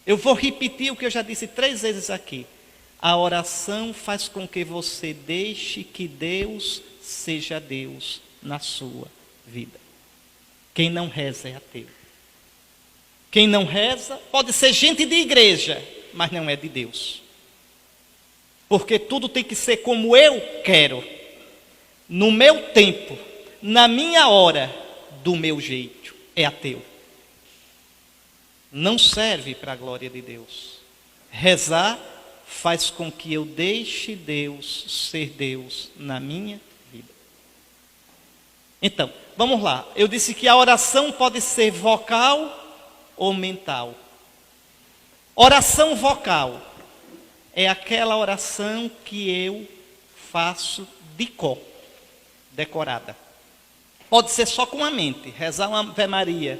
Eu vou repetir o que eu já disse 3 vezes aqui. A oração faz com que você deixe que Deus seja Deus na sua vida. Quem não reza é ateu. Quem não reza pode ser gente de igreja, mas não é de Deus. Porque tudo tem que ser como eu quero, no meu tempo, na minha hora, do meu jeito. É ateu. Não serve para a glória de Deus. Rezar faz com que eu deixe Deus ser Deus na minha vida. Então, vamos lá. Eu disse que a oração pode ser vocal ou mental. Oração vocal é aquela oração que eu faço de cor, decorada. Pode ser só com a mente, rezar uma Ave Maria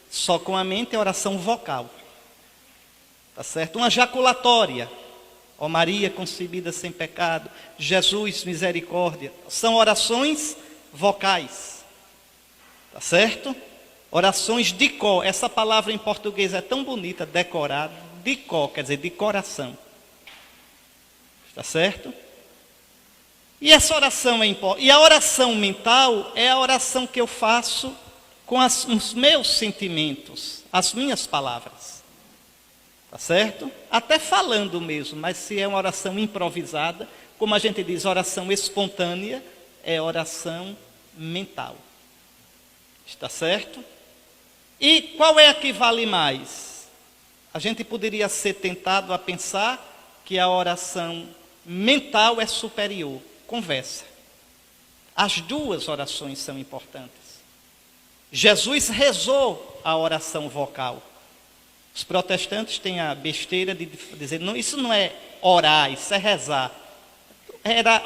só com a mente é oração vocal. Tá certo? Uma jaculatória. Ó Maria concebida sem pecado, Jesus misericórdia, são orações vocais. Tá certo? Orações de cor. Essa palavra em português é tão bonita, decorado, de cor, quer dizer, de coração. Tá certo? E essa oração é importante. E a oração mental é a oração que eu faço com os meus sentimentos, as minhas palavras. Tá certo? Até falando mesmo, mas se é uma oração improvisada, como a gente diz, oração espontânea, é oração mental. Está certo? E qual é a que vale mais? A gente poderia ser tentado a pensar que a oração mental é superior. Conversa. As duas orações são importantes. Jesus rezou a oração vocal. Os protestantes têm a besteira de dizer, não, isso não é orar, isso é rezar.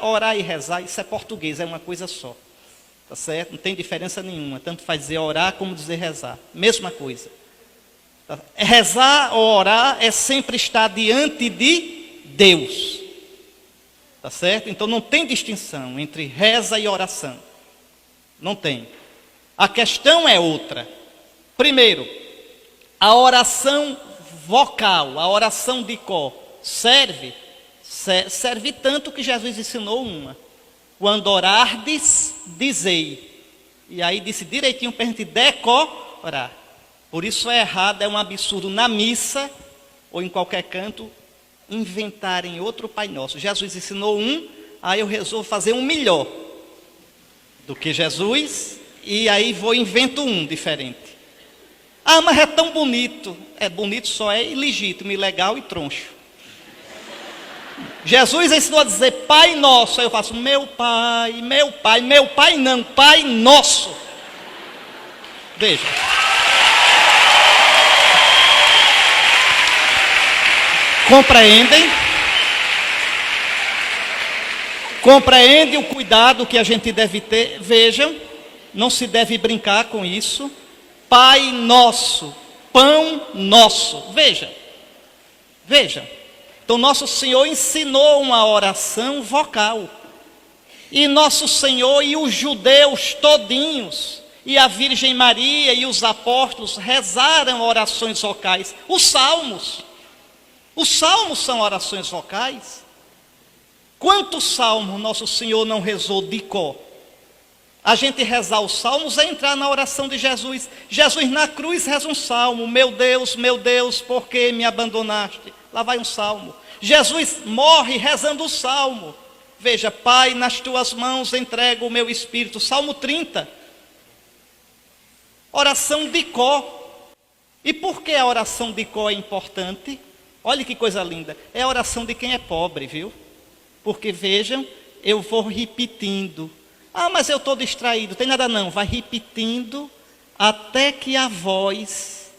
Orar e rezar, isso é português, é uma coisa só. Tá certo? Não tem diferença nenhuma, tanto faz dizer orar como dizer rezar. Mesma coisa. Tá? Rezar ou orar é sempre estar diante de Deus. Tá certo? Então não tem distinção entre reza e oração. Não tem. A questão é outra. Primeiro, a oração vocal, a oração de cor, serve tanto que Jesus ensinou uma. Quando orardes, dizei. E aí disse direitinho para a gente decorar. Por isso é errado, é um absurdo na missa ou em qualquer canto inventarem outro Pai Nosso. Jesus ensinou um, aí eu resolvo fazer um melhor do que Jesus e aí invento um diferente. Ah, mas é tão bonito. É bonito, só é ilegítimo, ilegal e troncho. Jesus ensinou a dizer Pai Nosso. Aí eu faço meu Pai não, Pai Nosso. Veja. Compreendem o cuidado que a gente deve ter. Vejam, não se deve brincar com isso. Pai Nosso, Pão Nosso. Vejam. Então nosso Senhor ensinou uma oração vocal. E nosso Senhor e os judeus todinhos, e a Virgem Maria e os apóstolos rezaram orações vocais. Os salmos são orações vocais. Quantos salmos nosso Senhor não rezou de cor? A gente rezar os salmos é entrar na oração de Jesus. Jesus na cruz reza um salmo. Meu Deus, por que me abandonaste? Lá vai um salmo. Jesus morre rezando o salmo. Veja, Pai, nas tuas mãos entrego o meu espírito. Salmo 30. Oração de cor. E por que a oração de cor é importante? Olha que coisa linda. É a oração de quem é pobre, viu? Porque vejam, eu vou repetindo. Ah, mas eu estou distraído. Tem nada não. Vai repetindo até que a voz,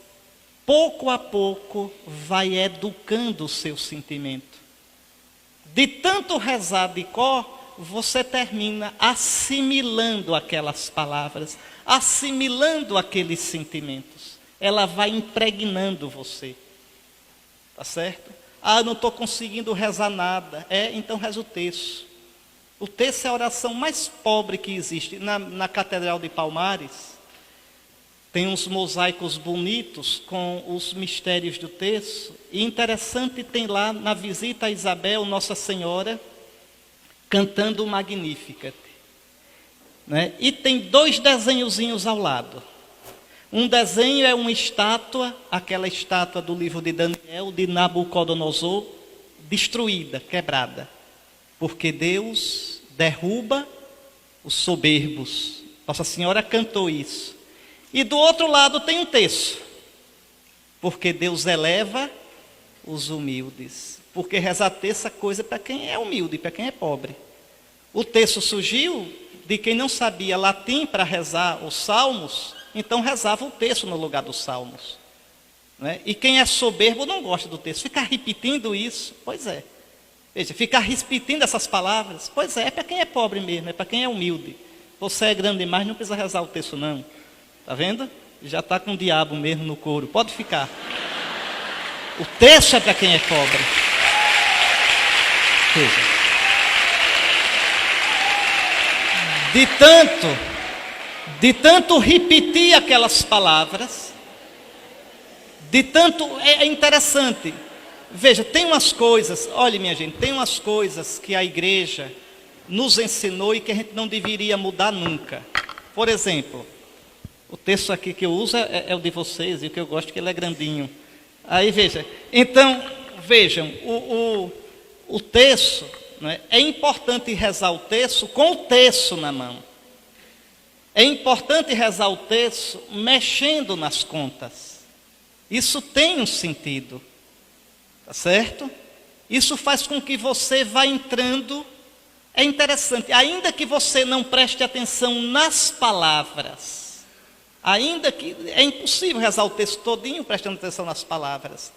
pouco a pouco, vai educando o seu sentimento. De tanto rezar de cor, você termina assimilando aquelas palavras, assimilando aqueles sentimentos. Ela vai impregnando você. Tá certo? Ah, não estou conseguindo rezar nada. Então reza o terço. O terço é a oração mais pobre que existe. Na Catedral de Palmares, Tem uns mosaicos bonitos com os mistérios do texto. E interessante, tem lá na visita a Isabel, Nossa Senhora, cantando o Magnificat. Né? E tem 2 desenhozinhos ao lado. Um desenho é uma estátua, aquela estátua do livro de Daniel, de Nabucodonosor, destruída, quebrada. Porque Deus derruba os soberbos. Nossa Senhora cantou isso. E do outro lado tem um texto. Porque Deus eleva os humildes. Porque rezar terça é coisa para quem é humilde, para quem é pobre. O texto surgiu de quem não sabia latim para rezar os salmos, então rezava o texto no lugar dos salmos. Né? E quem é soberbo não gosta do texto. Ficar repetindo isso, pois é. Veja, ficar repetindo essas palavras, pois é para quem é pobre mesmo, é para quem é humilde. Você é grande demais, não precisa rezar o texto não. Está vendo? Já está com o diabo mesmo no couro. Pode ficar. O texto é para quem é pobre. Veja. De tanto repetir aquelas palavras, de tanto... É interessante. Veja, tem umas coisas... Olha, minha gente, tem umas coisas que a igreja nos ensinou e que a gente não deveria mudar nunca. Por exemplo... O texto aqui que eu uso é o de vocês, e o que eu gosto é que ele é grandinho. Aí veja, então, vejam, o texto, né, é importante rezar o texto com o texto na mão. É importante rezar o texto mexendo nas contas. Isso tem um sentido, tá certo? Isso faz com que você vá entrando. É interessante, ainda que você não preste atenção nas palavras, ainda que é impossível rezar o texto todinho prestando atenção nas palavras,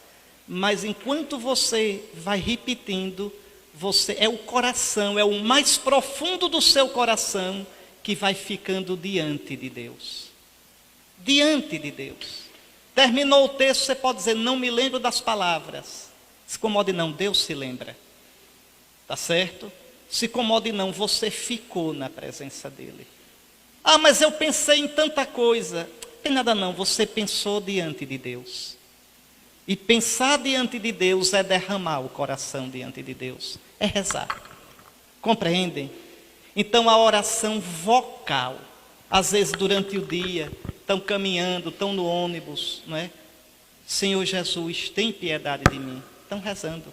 mas enquanto você vai repetindo, você é o coração, é o mais profundo do seu coração que vai ficando diante de Deus. Diante de Deus. Terminou o texto, você pode dizer, não me lembro das palavras. Se incomode não, Deus se lembra. Tá certo? Se incomode não, você ficou na presença dEle. Ah, mas eu pensei em tanta coisa. Não tem nada não, você pensou diante de Deus. E pensar diante de Deus é derramar o coração diante de Deus. É rezar. Compreendem? Então a oração vocal, às vezes durante o dia, estão caminhando, estão no ônibus, não é? Senhor Jesus, tem piedade de mim. Estão rezando.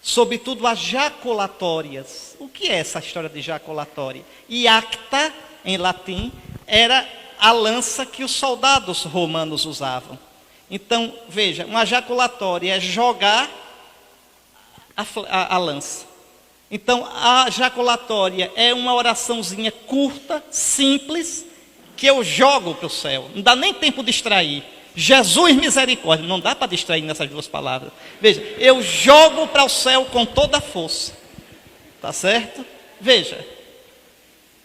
Sobretudo as jaculatórias. O que é essa história de jaculatória? Iacta, em latim, era a lança que os soldados romanos usavam. Então, veja, uma jaculatória é jogar a lança. Então, a jaculatória é uma oraçãozinha curta, simples, que eu jogo para o céu. Não dá nem tempo de distrair. Jesus misericórdia. Não dá para distrair nessas 2 palavras. Veja, eu jogo para o céu com toda a força. Tá certo? Veja.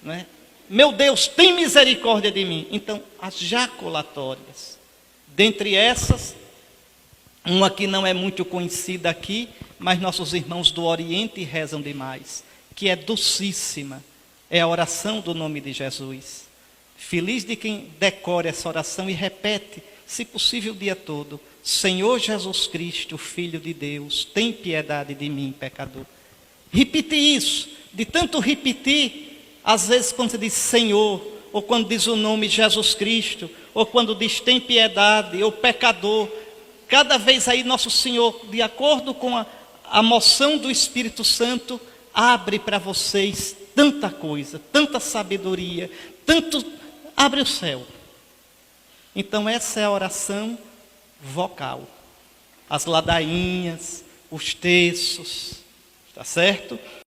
Né? Meu Deus, tem misericórdia de mim. Então, as jaculatórias. Dentre essas, uma que não é muito conhecida aqui, mas nossos irmãos do Oriente rezam demais, que é docíssima. É a oração do nome de Jesus. Feliz de quem decora essa oração e repete, se possível o dia todo. Senhor Jesus Cristo, Filho de Deus, tem piedade de mim, pecador. Repite isso, de tanto repetir, às vezes quando você diz Senhor, ou quando diz o nome Jesus Cristo, ou quando diz tem piedade, ou pecador, cada vez aí nosso Senhor, de acordo com a moção do Espírito Santo, abre para vocês tanta coisa, tanta sabedoria, tanto, abre o céu. Então essa é a oração vocal. As ladainhas, os terços, tá certo?